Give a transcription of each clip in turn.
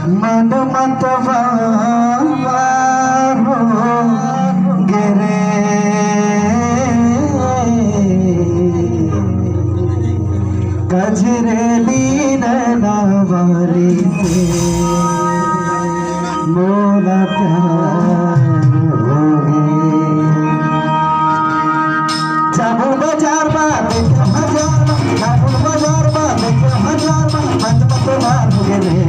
मन मतवाला हो गिरे गजरेली नैना वाली से मोला प्यार हो गए। जाबुल बाजार में देखे हजार जाबुल बाजार में देखे हजार मन मतवार हो गिरे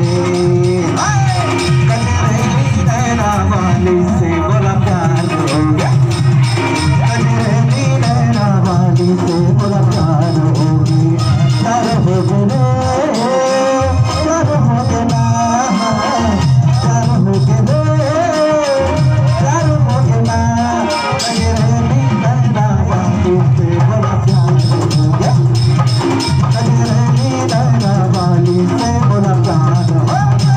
गजरेली नैना वाली से मोला प्यार हो गया। गजरेली नैना वाली से मोला प्यार हो गया। तार हो गए तार हो गया तार हो गए तार हो गया। गजरेली नैना वाली से मोला प्यार हो गया। गजरेली नैना वाली से मोला प्यार हो गया।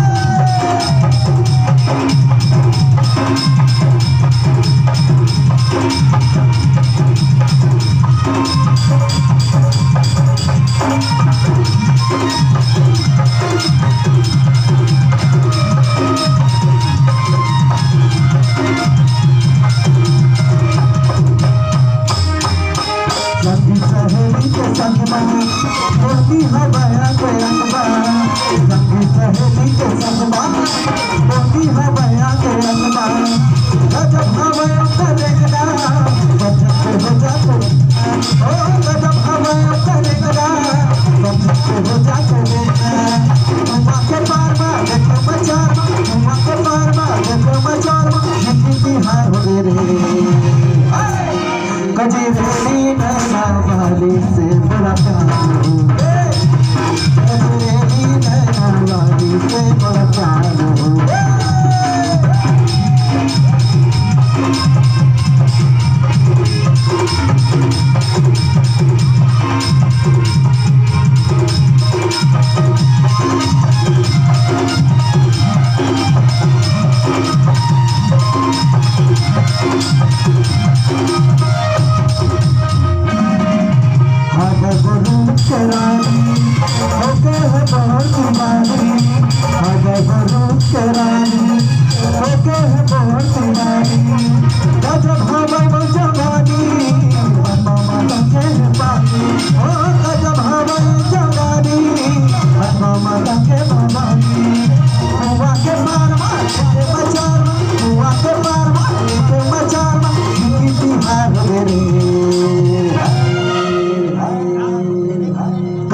संगी सहेली के संग बनी होती है बया के रंगबा। संगी सहेली के संग बनी होती है बया के रंगबा। गजब हवाया करेगा गजब हो जाते ओ गजब हवाया करेगा गजब हो जाते। हुआ के पार में देखो मचार हुआ के पार में देखो मचार निकी बिहार हो रे गजरेली नैना वाली से बड़ा प्यार हो गया। गजरेली नैना वाली से बड़ा प्यार हो गया।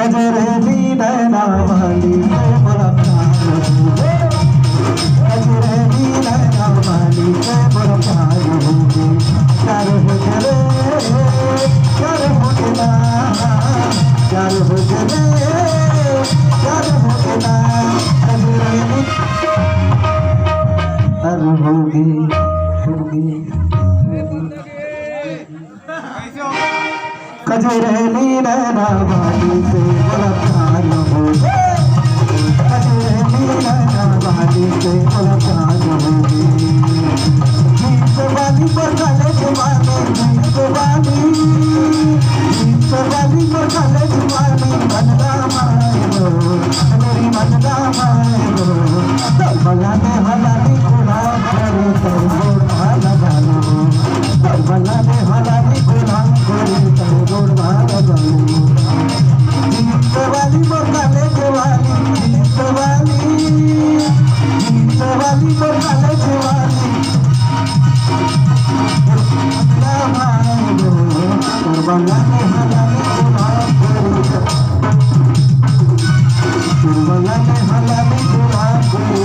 गजरेली नैना वाली से बड़ा प्यार हो गया। गजरेली नैना वाली से बड़ा प्यार हो गया। प्यार हो गए प्यार हो गया प्यार हो गए प्यार हो गया। गजरेली प्यार हो गई गजरेली नैना वाली से बड़ा प्यार हो गया। गजरेली नैना वाली से बड़ा प्यार हो गया। जीत वाली पर गले जवानी जीत वाली पर गले जवानी बनला मारो मेरी बनला मारो। बलाने हलाली गुलाम करो तो गोड़ लगा लो। बलाने हलाली गुलाम करो तो गोड़ लगा लो। जीत वाली पर गले जवानी जीत वाली पर गले जवानी बनला मारो। बलाने हलाली गुलाम करो बलाने हलाली गुलाम करो।